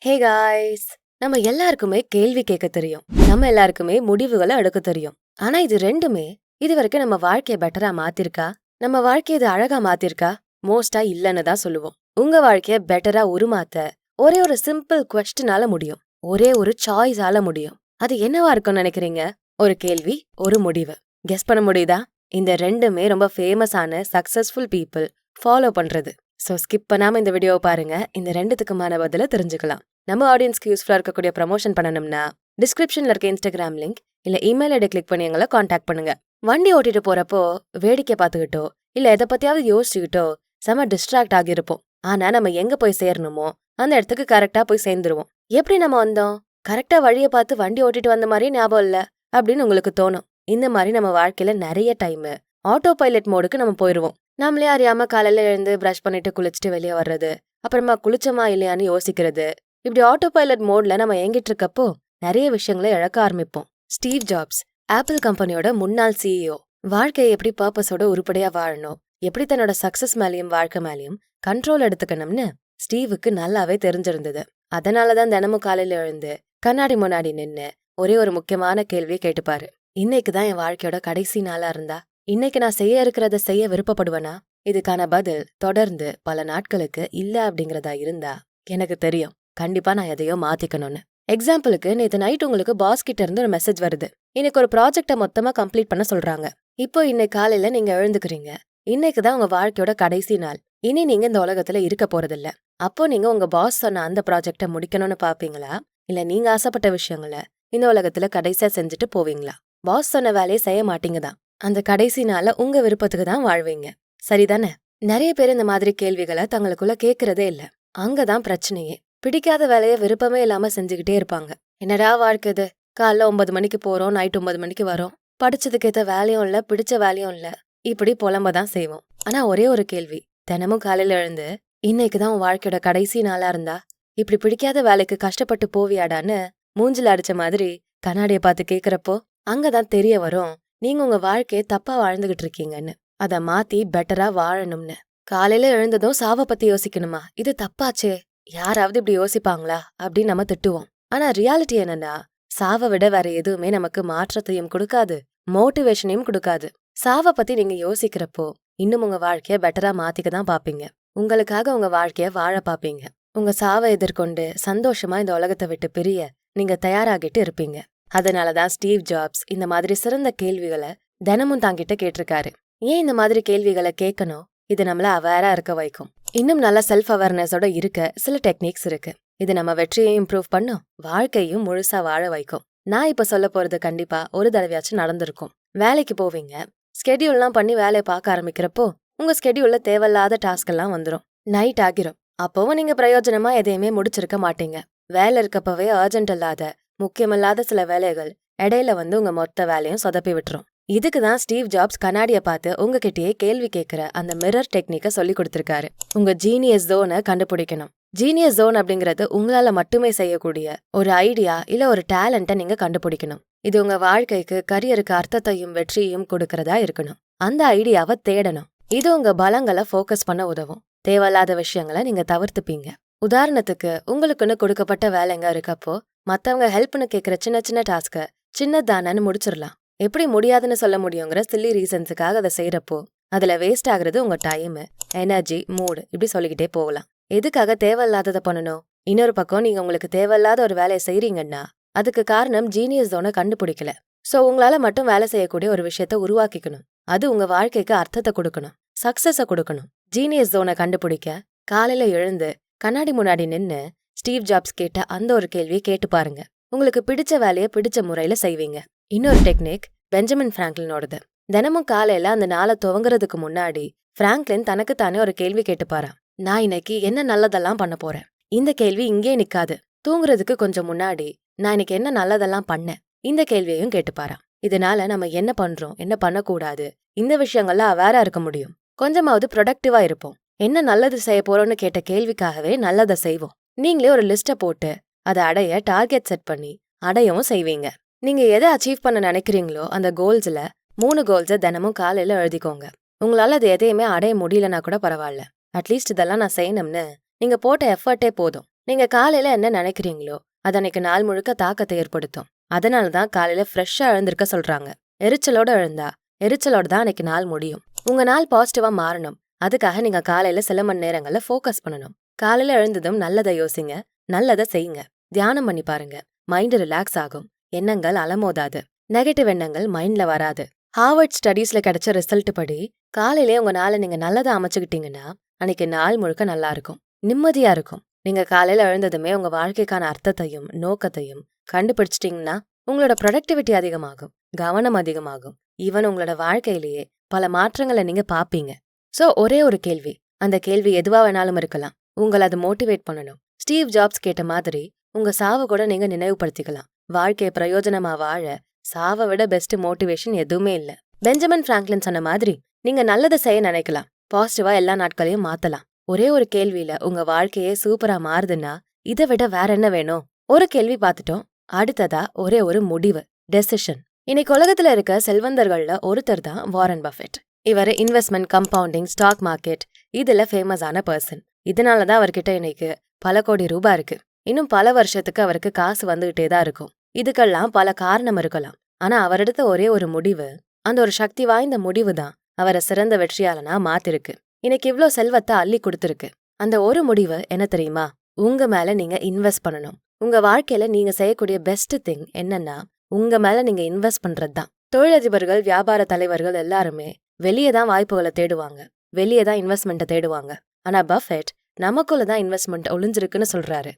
Hey guys, நம்ம எல்லாருக்குமே கேள்வி கேட்க தெரியும். நம்ம எல்லாருக்குமே முடிவுகளை எடுக்க தெரியும். ஆனா இது ரெண்டுமே இதுவரைக்கும் நம்ம வாழ்க்கைய பெட்டரா மாத்திருக்கா? நம்ம வாழ்க்கைய இது அழகா மாத்திருக்கா? மோஸ்டா இல்லன்னு தான் சொல்லுவோம். உங்க வாழ்க்கைய பெட்டரா உருமாத்த ஒரே ஒரு சிம்பிள் குவெஸ்டனால முடியும். ஒரே ஒரு சாய்ஸால முடியும். அது என்னவா இருக்கும்னு நினைக்கிறீங்க? ஒரு கேள்வி, ஒரு முடிவு. கெஸ் பண்ண முடியுதா? இந்த ரெண்டுமே ரொம்ப ஃபேமஸான சக்சஸ்ஃபுல் பீப்புள் ஃபாலோ பண்றது. சோ ஸ்கிப் பண்ணாம இந்த வீடியோவை பாருங்க. இந்த ரெண்டுத்துக்குமான பதில தெரிஞ்சுக்கலாம். நம்ம ஆடியன்ஸ்க்கு யூஸ்ஃபுல்லா இருக்கக்கூடிய ப்ரமோஷன் பண்ணணும்னா டிஸ்கிரிப்ஷன்ல இருக்க இன்ஸ்டாகிராம் லிங்க் இல்ல இமெயில் ஐடி கிளிக் பண்ணி எங்களை காண்டாக்ட் பண்ணுங்க. வண்டி ஓட்டிட்டு போறப்போ வேடிக்கை பார்த்துக்கிட்டோ இல்ல எதை பத்தியாவது யோசிச்சுக்கிட்டோ செம டிஸ்ட்ராக்ட் ஆகியிருப்போம். ஆனா நம்ம எங்க போய் சேரணுமோ அந்த இடத்துக்கு கரெக்டா போய் சேர்ந்துருவோம். எப்படி நம்ம வந்தோம்? கரெக்டா வழியை பார்த்து வண்டி ஓட்டிட்டு வந்த மாதிரி ஞாபகம் இல்ல அப்படின்னு உங்களுக்கு தோணும். இந்த மாதிரி நம்ம வாழ்க்கையில நிறைய டைம் ஆட்டோ பைலட் மோடுக்கு நம்ம போயிருவோம். நம்மளே அறியாம காலையில எழுந்து பிரஷ் பண்ணிட்டு குளிச்சுட்டு வெளியே வர்றது, அப்புறமா குளிச்சமா இல்லையான்னு யோசிக்கிறது, இப்படி ஆட்டோ பைலட் மோட்ல நம்ம இயங்கிட்டு இருக்கப்போ நிறைய விஷயங்களை இழக்க ஆரம்பிப்போம். ஸ்டீவ் ஜாப்ஸ், ஆப்பிள் கம்பெனியோட முன்னாள் சிஇஓ, வாழ்க்கையை எப்படி பர்பஸோட உருப்படியா வாழணும், எப்படி தன்னோட சக்சஸ் மேலயும் வாழ்க்கை மேலயும் கண்ட்ரோல் எடுத்துக்கணும்னு ஸ்டீவுக்கு நல்லாவே தெரிஞ்சிருந்தது. அதனாலதான் தினமும் காலையில எழுந்து கண்ணாடி முன்னாடி நின்னு ஒரே ஒரு முக்கியமான கேள்வியை கேட்டுப்பாரு. இன்னைக்குதான் என் வாழ்க்கையோட கடைசி நாளா இருந்தா இன்னைக்கு நான் செய்ய இருக்கிறத செய்ய விருப்பப்படுவேனா? இதுக்கான பதில் தொடர்ந்து பல நாட்களுக்கு இல்ல அப்படிங்கறதா இருந்தா எனக்கு தெரியும் கண்டிப்பா நான் எதையோ மாத்திக்கணும்னு. எக்ஸாம்பிளுக்கு நேத்து நைட் உங்களுக்கு பாஸ் கிட்ட இருந்து ஒரு மெசேஜ் வருது. இன்னைக்கு ஒரு ப்ராஜெக்ட மொத்தமா கம்ப்ளீட் பண்ண சொல்றாங்க. இப்போ இன்னைக்கு காலையில நீங்க எழுந்துக்கிறீங்க. இன்னைக்குதான் உங்க வாழ்க்கையோட கடைசி நாள். இனி நீங்க இந்த உலகத்துல இருக்க போறதில்ல. அப்போ நீங்க உங்க பாஸ் சொன்ன அந்த ப்ராஜெக்ட முடிக்கணும்னு பாப்பீங்களா? இல்ல நீங்க ஆசைப்பட்ட விஷயங்களை இந்த உலகத்துல கடைசியா செஞ்சுட்டு போவீங்களா? பாஸ் சொன்ன வேலையை செய்ய மாட்டீங்க தான். அந்த கடைசி நாள உங்க விருப்பத்துக்கு தான் வாழ்வீங்க. சரிதானே? நிறைய பேர் இந்த மாதிரி கேள்விகளை தங்களுக்குள்ள கேக்குறதே இல்ல. அங்கதான் பிரச்சனையே. பிடிக்காத வேலைய விருப்பமே இல்லாம செஞ்சுக்கிட்டே இருப்பாங்க. என்னடா வாழ்க்கை இது? காலைல 9 மணிக்கு போறோம், நைட் 9 மணிக்கு வரோம். படிச்சதுக்கு ஏத்த வேலையும் இல்ல, பிடிச்ச வேலையும் இல்ல. இப்படி புலம்பதான் செய்வோம். ஆனா ஒரே ஒரு கேள்வி, தினமும் காலையில எழுந்து இன்னைக்குதான் உன் வாழ்க்கையோட கடைசி நாளா இருந்தா இப்படி பிடிக்காத வேலைக்கு கஷ்டப்பட்டு போவியாடான்னு மூஞ்சில அடிச்ச மாதிரி கண்ணாடிய பார்த்து கேக்குறப்போ அங்கதான் தெரிய வரும் நீங்க உங்க வாழ்க்கைய தப்பா வாழ்ந்துகிட்டு இருக்கீங்கன்னு. அத மாத்தி பெட்டரா வாழணும்னு. காலையில எழுந்ததும் சாவ பத்தி யோசிக்கணுமா? இது தப்பாச்சே, யாராவது இப்படி யோசிப்பாங்களா அப்படின்னு நம்ம திட்டுவோம். ஆனா ரியாலிட்டி என்னன்னா, சாவ விட வேற எதுவுமே நமக்கு மாற்றத்தையும் கொடுக்காது, மோட்டிவேஷனையும் கொடுக்காது. சாவ பத்தி நீங்க யோசிக்கிறப்போ இன்னும் உங்க வாழ்க்கைய பெட்டரா மாத்திக்க தான் பாப்பீங்க. உங்களுக்காக உங்க வாழ்க்கைய வாழ பாப்பீங்க. உங்க சாவை எதிர்கொண்டு சந்தோஷமா இந்த உலகத்தை விட்டு பிரிய நீங்க தயாராகிட்டு இருப்பீங்க. அதனாலதான் ஸ்டீவ் ஜாப்ஸ் இந்த மாதிரி சிறந்த கேள்விகளை தினமும் தாங்கிட்ட கேட்டிருக்காரு. ஏன் இந்த மாதிரி கேள்விகளை கேட்கணும்? இது நம்மள அவேரா இருக்க வைக்கும். இன்னும் நல்ல செல்ஃப் அவேர்னஸோட இருக்க சில டெக்னிக்ஸ் இருக்கு. இது நம்ம வெற்றியையும் இம்ப்ரூவ் பண்ணும், வாழ்க்கையும் முழுசா வாழ வைக்கும். நான் இப்ப சொல்ல போறது கண்டிப்பா ஒரு தடவையாச்சும் நடந்திருக்கும். வேலைக்கு போவீங்க, ஸ்கெடியூல்லாம் பண்ணி வேலையை பார்க்க ஆரம்பிக்கிறப்போ உங்க ஸ்கெடியூல்ல தேவையில்லாத டாஸ்க் எல்லாம் வந்துடும். நைட் ஆகிரும். அப்பவும் நீங்க பிரயோஜனமா எதையுமே முடிச்சிருக்க மாட்டீங்க. வேலை இருக்கப்பவே அர்ஜென்ட் இல்லாத முக்கியமில்லாத சில வேலைகள் இடையில வந்து உங்க மொத்த வேலையும் சொதப்பி விட்டுரும். இதுக்குதான் ஸ்டீவ் ஜாப்ஸ் கண்ணாடிய பார்த்து உங்ககிட்டயே கேள்வி கேட்கிற அந்த மிரர் டெக்னிக்க சொல்லி கொடுத்திருக்காரு. உங்க ஜீனியஸ் ஜோனை கண்டுபிடிக்கணும். ஜீனியஸ் ஜோன் அப்படிங்கறது உங்களால மட்டுமே செய்யக்கூடிய ஒரு ஐடியா இல்ல ஒரு டேலண்ட்டை நீங்க கண்டுபிடிக்கணும். இது உங்க வாழ்க்கைக்கு கரியருக்கு அர்த்தத்தையும் வெற்றியையும் கொடுக்கறதா இருக்கணும். அந்த ஐடியாவை தேடணும். இது உங்க பலங்களை ஃபோக்கஸ் பண்ண உதவும். தேவையில்லாத விஷயங்களை நீங்க தவிர்த்துப்பீங்க. உதாரணத்துக்கு உங்களுக்குன்னு கொடுக்கப்பட்ட வேலைங்க இருக்கப்போ மத்தவங்க ஹெல்ப்னு கேக்குற சின்ன சின்ன டாஸ்க சின்னதானு முடிச்சிடலாம். எப்படி முடியாதுன்னு சொல்ல முடியுங்கிற சில்லி ரீசன்ஸுக்காக அதை செய்யறப்போ அதுல வேஸ்ட் ஆகுறது உங்க டைம், எனர்ஜி, மூடு, இப்படி சொல்லிக்கிட்டே போகலாம். எதுக்காக தேவையில்லாததை பண்ணணும்? இன்னொரு பக்கம் நீங்க உங்களுக்கு தேவையில்லாத ஒரு வேலையை செய்றீங்கன்னா அதுக்கு காரணம் ஜீனியஸ் ஜோனை கண்டுபிடிக்கல. சோ உங்களால மட்டும் வேலை செய்யக்கூடிய ஒரு விஷயத்த உருவாக்கிக்கணும். அது உங்க வாழ்க்கைக்கு அர்த்தத்தை கொடுக்கணும், சக்சஸ கொடுக்கணும். ஜீனியஸ் ஜோனை கண்டுபிடிக்க காலையில எழுந்து கண்ணாடி முன்னாடி நின்னு ஸ்டீவ் ஜாப்ஸ் கேட்ட அந்த ஒரு கேள்வியை கேட்டு பாருங்க. உங்களுக்கு பிடிச்ச வேலையை பிடிச்ச முறையில செய்வீங்க. இன்னொரு டெக்னிக் பெஞ்சமின் பிராங்க்லினோடது. தினமும் காலையில அந்த நாளை துவங்குறதுக்கு முன்னாடி பிராங்க்லின் தனக்கு தானே ஒரு கேள்வி கேட்டுப்பாராம். நான் இன்னைக்கு என்ன நல்லதெல்லாம் பண்ண போறேன்? இந்த கேள்வி இங்கே நிக்காது. தூங்குறதுக்கு கொஞ்சம் முன்னாடி நான் இன்னைக்கு என்ன நல்லதெல்லாம் பண்ணேன், இந்த கேள்வியையும் கேட்டுப்பாராம். இதனால நம்ம என்ன பண்றோம், என்ன பண்ணக்கூடாது, இந்த விஷயங்கள்ல அவேரா இருக்க முடியும். கொஞ்சமாவது ப்ரொடக்டிவா இருப்போம். என்ன நல்லது செய்ய போறோம்னு கேட்ட கேள்விக்காகவே நல்லதை செய்வோம். நீங்களே ஒரு லிஸ்ட போட்டு அதை அடைய டார்கெட் செட் பண்ணி அடையவும் செய்வீங்க. நீங்க எதை அச்சீவ் பண்ண நினைக்கிறீங்களோ அந்த கோல்ஸ்ல 3 கோல்ஸை தினமும் காலையில எழுதிக்கோங்க. உங்களால அது எதையுமே அடைய முடியலன்னா கூட பரவாயில்ல, அட்லீஸ்ட் இதெல்லாம் நான் செய்யணும்னு நீங்க போட்ட எஃபர்ட்டே போதும். நீங்க காலையில என்ன நினைக்கிறீங்களோ அது அன்னைக்கு நாள் முழுக்க தாக்கத்தை ஏற்படுத்தும். அதனாலதான் காலையில ஃப்ரெஷ்ஷா எழுந்திருக்க சொல்றாங்க. எரிச்சலோட எழுந்தா எரிச்சலோட தான் அன்னைக்கு நாள் முடியும். உங்க நாள் பாசிட்டிவா மாறணும். அதுக்காக நீங்க காலையில சில மணி நேரங்கள்ல ஃபோக்கஸ் பண்ணணும். காலையில எழுந்ததும் நல்லதை யோசிங்க, நல்லதை செய்யுங்க. தியானம் பண்ணி பாருங்க. மைண்ட் ரிலாக்ஸ் ஆகும். எண்ணங்கள் அலமோதாது. நெகட்டிவ் எண்ணங்கள் மைண்ட்ல வராது. ஹார்வர்ட் ஸ்டடீஸ்ல கிடைச்ச ரிசல்ட் படி காலையிலே உங்க நாளை நீங்க நல்லதா அமைச்சுக்கிட்டீங்கன்னா அன்னைக்கு நாள் முழுக்க நல்லா இருக்கும், நிம்மதியா இருக்கும். நீங்க காலையில எழுந்ததுமே உங்க வாழ்க்கைக்கான அர்த்தத்தையும் நோக்கத்தையும் கண்டுபிடிச்சிட்டீங்கன்னா உங்களோட ப்ரொடக்டிவிட்டி அதிகமாகும், கவனம் அதிகமாகும். ஈவன் உங்களோட வாழ்க்கையிலேயே பல மாற்றங்களை நீங்க பாப்பீங்க. சோ ஒரே ஒரு கேள்வி, அந்த கேள்வி எதுவா வேணாலும் இருக்கலாம். உங்களை அது மோட்டிவேட் பண்ணணும். ஸ்டீவ் ஜாப்ஸ் கேட்ட மாதிரி உங்க சாவை கூட நீங்க நினைவுபடுத்திக்கலாம். வாழ்க்கையை பிரயோஜனமா வாழ சாவை விட பெஸ்ட் மோட்டிவேஷன் எதுவுமே இல்ல. பெஞ்சமின் பிராங்க்லின் சொன்ன மாதிரி நீங்க நல்லதை செய்ய நினைக்கலாம், பாசிட்டிவா எல்லா நாட்களையும் மாத்தலாம். ஒரே ஒரு கேள்வியில உங்க வாழ்க்கையே சூப்பரா மாறுதுன்னா இதை விட வேற என்ன வேணும்? ஒரு கேள்வி பார்த்துட்டோம். அடுத்ததா ஒரே ஒரு முடிவு, டெசிஷன். இன்னைக்கு உலகத்துல இருக்க செல்வந்தர்கள்ல ஒருத்தர் தான் வாரன் பஃபெட். இவர் இன்வெஸ்ட்மெண்ட், கம்பவுண்டிங், ஸ்டாக் மார்க்கெட் இதுல ஃபேமஸான பர்சன். இதனாலதான் அவர்கிட்ட இன்னைக்கு பல கோடி ரூபாய் இருக்கு. இன்னும் பல வருஷத்துக்கு அவருக்கு காசு வந்துகிட்டே தான் இருக்கும். இதுக்கெல்லாம் பல காரணம் இருக்கலாம். ஆனா அவரெடுத்த ஒரே ஒரு முடிவு, அந்த ஒரு சக்தி வாய்ந்த முடிவு தான் அவரை சிறந்த வெற்றியாளனா மாத்திருக்கு. இன்னைக்கு இவ்ளோ செல்வத்தை அள்ளி கொடுத்துருக்கு. அந்த ஒரு முடிவு என்ன தெரியுமா? உங்க மேல நீங்க இன்வெஸ்ட் பண்ணணும். உங்க வாழ்க்கையில நீங்க செய்யக்கூடிய பெஸ்ட் திங் என்னன்னா உங்க மேல நீங்க இன்வெஸ்ட் பண்றதுதான். தொழிலதிபர்கள், வியாபார தலைவர்கள் எல்லாருமே வெளியே தான் வாய்ப்புகளை தேடுவாங்க, வெளியே தான் இன்வெஸ்ட்மெண்ட்டை தேடுவாங்க. ஆனா பஃபெட் நமக்குள்ளதான் இன்வெஸ்ட்மெண்ட் ஒளிஞ்சிருக்குன்னு சொல்றாரு.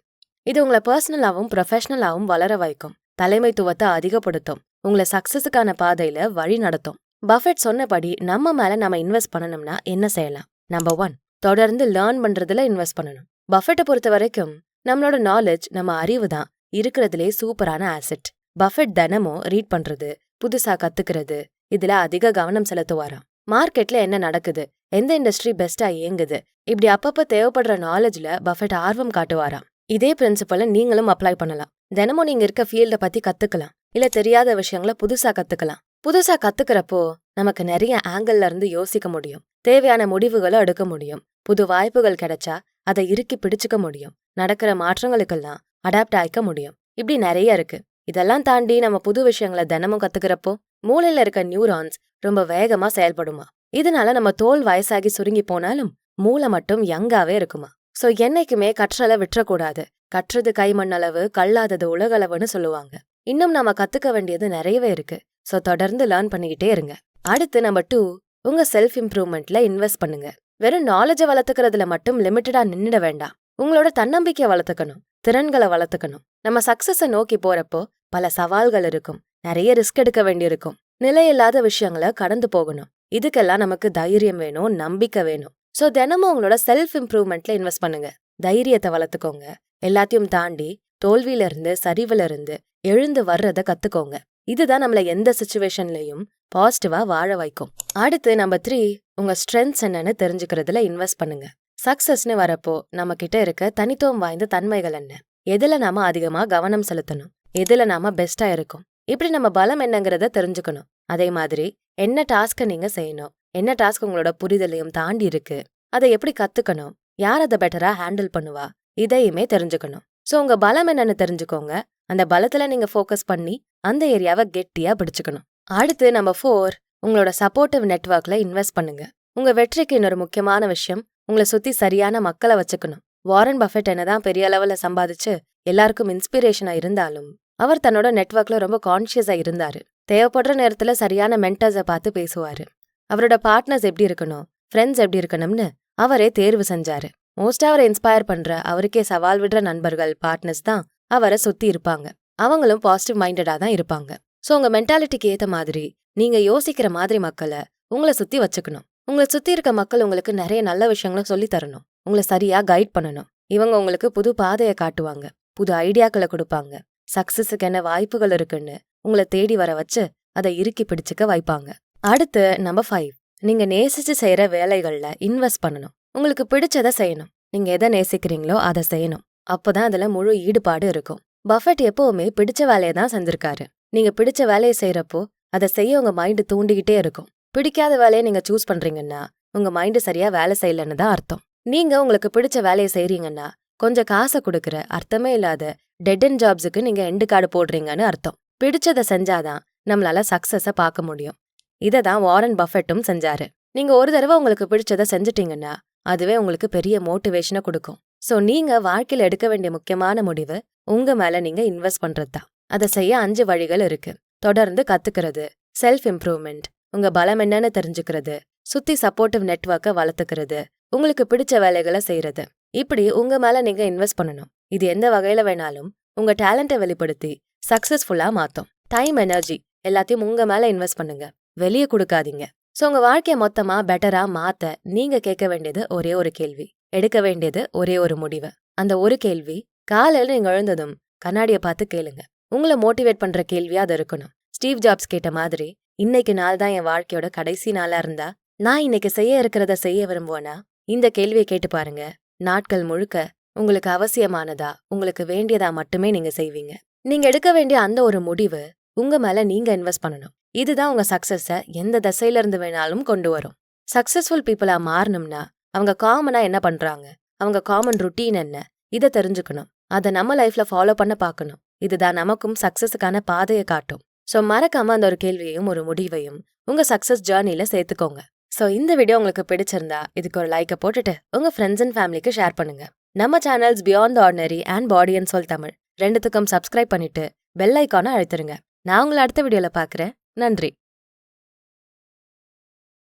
இது உங்களை பர்சனலாவும் ப்ரொஃபஷனலாவும் வளர வைக்கும், தலைமைத்துவத்தை அதிகப்படுத்தும், உங்களை சக்சஸுக்கான பாதையில வழி நடத்தும். பஃபெட் சொன்னபடி நம்ம மேல நம்ம இன்வெஸ்ட் பண்ணணும்னா என்ன செய்யலாம்? நம்பர் 1, தொடர்ந்து லேர்ன் பண்றதுல இன்வெஸ்ட் பண்ணணும். பஃபெட்டை பொறுத்த வரைக்கும் நம்மளோட நாலேஜ், நம்ம அறிவு தான் இருக்கிறதுலே சூப்பரான ஆசெட். பஃபெட் தினமும் ரீட் பண்றது, புதுசா கத்துக்கிறது, இதுல அதிக கவனம் செலுத்துவாராம். மார்க்கெட்ல என்ன நடக்குது, எந்த இண்டஸ்ட்ரி பெஸ்டா இயங்குது, இப்படி அப்பப்ப தேவைப்படுற நாலேஜ்ல பஃபெட் ஆர்வம் காட்டுவாராம். இதே பிரின்சிபலை நீங்களும் அப்ளை பண்ணலாம். தினமும் நீங்க இருக்க ஃபீல்ட பத்தி கத்துக்கலாம், இல்ல தெரியாத விஷயங்களை புதுசா கத்துக்கலாம். புதுசா கத்துக்கிறப்போ நமக்கு நிறைய ஆங்கிள் இருந்து யோசிக்க முடியும், தேவையான முடிவுகளை எடுக்க முடியும், புது வாய்ப்புகள் கிடைச்சா அதை இறுக்கி பிடிச்சுக்க முடியும், நடக்கிற மாற்றங்களுக்கெல்லாம் அடாப்ட் ஆயிக்க முடியும். இப்படி நிறைய இருக்கு. இதெல்லாம் தாண்டி நம்ம புது விஷயங்களை தினமும் கத்துக்கிறப்போ மூளையில இருக்க நியூரான்ஸ் ரொம்ப வேகமா செயல்படுமா. இதனால நம்ம தோல் வயசாகி சுருங்கி போனாலும் மூளை மட்டும் யங்காவே இருக்குமா. சோ என்னைக்குமே கற்றலை விட்டுறக்கூடாது. கற்றது கைமண்ணளவு, கல்லாதது உலகளவுன்னு சொல்லுவாங்க. இன்னும் நாம கத்துக்க வேண்டியது நிறையவே இருக்கு. சோ தொடர்ந்து லேர்ன் பண்ணிக்கிட்டே இருங்க. அடுத்து நம்பர் 2, உங்க செல்ஃப் இம்ப்ரூவ்மெண்ட்ல இன்வெஸ்ட் பண்ணுங்க. வெறும் நாலேஜை வளர்த்துக்கிறதுல மட்டும் லிமிட்டடா நின்னுட வேண்டாம். உங்களோட தன்னம்பிக்கையை வளர்த்துக்கணும், திறன்களை வளர்த்துக்கணும். நம்ம சக்சஸை நோக்கி போறப்போ பல சவால்கள் இருக்கும், நிறைய ரிஸ்க் எடுக்க வேண்டியிருக்கும், நிலையில்லாத விஷயங்களை கடந்து போகணும். இதுக்கெல்லாம் நமக்கு தைரியம் வேணும், நம்பிக்கை வேணும். சோ தினமும் உங்களோட செல்ஃப் இம்ப்ரூவ்மெண்ட்ல இன்வெஸ்ட் பண்ணுங்க. தைரியத்தை வளர்த்துக்கோங்க. எல்லாத்தையும் தாண்டி தோல்வியில இருந்து, சரிவுல இருந்து எழுந்து வர்றத கத்துக்கோங்க. இதுதான் நம்மள எந்த சிச்சுவேஷன்லயும் பாசிட்டிவா வாழ வைக்கும். அடுத்து நம்பர் 3, உங்க ஸ்ட்ரென்த்ஸ் என்னன்னு தெரிஞ்சுக்கிறதுல இன்வெஸ்ட் பண்ணுங்க. சக்சஸ்னு வரப்போ நம்ம கிட்ட இருக்க தனித்துவம் வாய்ந்த தன்மைகள் என்ன, எதுல நாம அதிகமா கவனம் செலுத்தணும், எதுல நாம பெஸ்டா இருக்கும், இப்படி நம்ம பலம் என்னங்கிறத தெரிஞ்சுக்கணும். அதே மாதிரி என்ன டாஸ்க நீங்க செய்யணும், என்ன டாஸ்க் உங்களோட புரிதலையும் தாண்டி இருக்கு, அதை எப்படி கத்துக்கணும், யார் அதை பெட்டரா ஹேண்டில் பண்ணுவா, இதையுமே தெரிஞ்சுக்கணும். சோ உங்க பலம் என்னன்னு தெரிஞ்சுக்கோங்க. அந்த பலத்துல நீங்க ஃபோக்கஸ் பண்ணி அந்த ஏரியாவை கெட்டியா பிடிச்சுக்கணும். அடுத்து நம்பர் 4, உங்களோட சப்போர்ட்டிவ் நெட்வொர்க்ல இன்வெஸ்ட் பண்ணுங்க. உங்க வெற்றிக்கு இன்னொரு முக்கியமான விஷயம், உங்களை சுத்தி சரியான மக்களை வச்சுக்கணும். வாரன் பஃபெட் என்னதான் பெரிய அளவுல சம்பாதிச்சு எல்லாருக்கும் இன்ஸ்பிரேஷனா இருந்தாலும் அவர் தன்னோட நெட்வொர்க்ல ரொம்ப கான்ஷியஸா இருந்தாரு. தேவைப்படுற நேரத்துல சரியான மென்டர்ஸை பார்த்து பேசுவாரு. அவரோட பார்ட்னர்ஸ் எப்படி இருக்கணும், ஃப்ரெண்ட்ஸ் எப்படி இருக்கணும்னு அவரே தேர்வு செஞ்சாரு. மோஸ்டா அவரை இன்ஸ்பயர் பண்ற, அவருக்கே சவால் விடுற நண்பர்கள், பார்ட்னர்ஸ் தான் அவரை சுத்தி இருப்பாங்க. அவங்களும் பாசிட்டிவ் மைண்டடா தான் இருப்பாங்க. சோ உங்க மென்டாலிட்டிக்கு ஏத்த மாதிரி நீங்க யோசிக்கிற மாதிரி மக்களை உங்களை சுத்தி வச்சுக்கணும். உங்களை சுத்தி இருக்க மக்கள் உங்களுக்கு நிறைய நல்ல விஷயங்களை சொல்லி தரணும், உங்களை சரியா கைட் பண்ணணும். இவங்க உங்களுக்கு புது பாதையை காட்டுவாங்க, புது ஐடியாக்களை கொடுப்பாங்க, சக்சஸுக்கு என்ன வாய்ப்புகள் இருக்குன்னு உங்களை தேடி வர வச்சு அதை இறுக்கி பிடிச்சுக்க வைப்பாங்க. அடுத்து நம்பர் 5, நீங்க நேசிச்சு செய்யற வேலைகள்ல இன்வெஸ்ட் பண்ணணும். உங்களுக்கு பிடிச்சதை செய்யணும். நீங்க எதை நேசிக்கிறீங்களோ அதை செய்யணும். அப்போதான் அதுல முழு ஈடுபாடு இருக்கும். பஃபெட் எப்பவுமே பிடிச்ச வேலையை தான் செஞ்சிருக்காரு. நீங்க பிடிச்ச வேலையை செய்யறப்போ அதை செய்ய உங்க மைண்டு தூண்டிக்கிட்டே இருக்கும். பிடிக்காத வேலையை நீங்க சூஸ் பண்றீங்கன்னா உங்க மைண்டு சரியா வேலை செய்யலன்னு தான் அர்த்தம். நீங்க உங்களுக்கு பிடிச்ச வேலையை செய்றீங்கன்னா கொஞ்சம் காசை கொடுக்குற அர்த்தமே இல்லாத டெட் அண்ட் ஜாப்ஸுக்கு நீங்க எண்டு கார்டு போடுறீங்கன்னு அர்த்தம். பிடிச்சதை செஞ்சாதான் நம்மளால சக்சஸ பார்க்க முடியும். இதை தான் வாரன் பஃபெட்டும் செஞ்சாரு. நீங்க ஒரு தடவை உங்களுக்கு பிடிச்சதை செஞ்சுட்டீங்கன்னா அதுவே உங்களுக்கு பெரிய மோட்டிவேஷனை கொடுக்கும். சோ நீங்க வாழ்க்கையில எடுக்க வேண்டிய முக்கியமான முடிவு உங்க மேல நீங்க இன்வெஸ்ட் பண்றது தான். அதை செய்ய 5 வழிகள் இருக்கு. தொடர்ந்து கத்துக்கிறது, செல்ஃப் இம்ப்ரூவ்மெண்ட், உங்க பலம் என்னன்னு தெரிஞ்சுக்கிறது, சுத்தி சப்போர்ட்டிவ் நெட்வொர்க்கை வளர்த்துக்கிறது, உங்களுக்கு பிடிச்ச வேலைகளை செய்யறது. இப்படி உங்க மேல நீங்க இன்வெஸ்ட் பண்ணணும். இது எந்த வகையில வேணாலும் உங்க டேலண்ட்டை வெளிப்படுத்தி சக்சஸ்ஃபுல்லா மாத்தும். டைம், எனர்ஜி எல்லாத்தையும் உங்க மேல இன்வெஸ்ட் பண்ணுங்க, வெளியே கொடுக்காதீங்க. சோ உங்க வாழ்க்கைய மொத்தமா பெட்டரா மாத்த நீங்க கேட்க வேண்டியது ஒரே ஒரு கேள்வி, எடுக்க வேண்டியது ஒரே ஒரு முடிவு. அந்த ஒரு கேள்வி காலையில நீங்க எழுந்ததும் கண்ணாடியை பார்த்து கேளுங்க. உங்களை மோட்டிவேட் பண்ற கேள்வியா அது இருக்கணும். ஸ்டீவ் ஜாப்ஸ் கேட்ட மாதிரி, இன்னைக்கு நாள் தான் என் வாழ்க்கையோட கடைசி நாளா இருந்தா நான் இன்னைக்கு செய்ய இருக்கிறத செய்ய விரும்புவேனா? இந்த கேள்வியை கேட்டு பாருங்க. நாட்கள் முழுக்க உங்களுக்கு அவசியமானதா, உங்களுக்கு வேண்டியதா மட்டுமே நீங்க செய்வீங்க. நீங்க எடுக்க வேண்டிய அந்த ஒரு முடிவு உங்க மேல நீங்க இன்வெஸ்ட் பண்ணணும். இதுதான் உங்க சக்சஸ எந்த திசையில இருந்து வேணாலும் கொண்டு வரும். சக்சஸ்ஃபுல் பீப்புளா மாறணும்னா அவங்க காமனா என்ன பண்றாங்க, அவங்க காமன் ருட்டீன் என்ன, இதை தெரிஞ்சுக்கணும். அதை நம்ம லைஃப்ல ஃபாலோ பண்ண பார்க்கணும். இதுதான் நமக்கும் சக்சஸுக்கான பாதையை காட்டும். சோ மறக்காம அந்த ஒரு கேள்வியையும் ஒரு முடிவையும் உங்க சக்சஸ் ஜேர்னில சேர்த்துக்கோங்க. சோ இந்த வீடியோ உங்களுக்கு பிடிச்சிருந்தா இதுக்கு ஒரு லைக்கை போட்டுட்டு உங்க ஃப்ரெண்ட்ஸ் அண்ட் ஃபேமிலிக்கு ஷேர் பண்ணுங்க. நம்ம channels beyond the ordinary and body and soul Tamil ரெண்டுத்துக்கும் சப்ஸ்கிரைப் பண்ணிட்டு பெல் ஐகானை அழுத்துருங்க. நான் உங்களை அடுத்த வீடியோல பார்க்குறேன். நன்றி.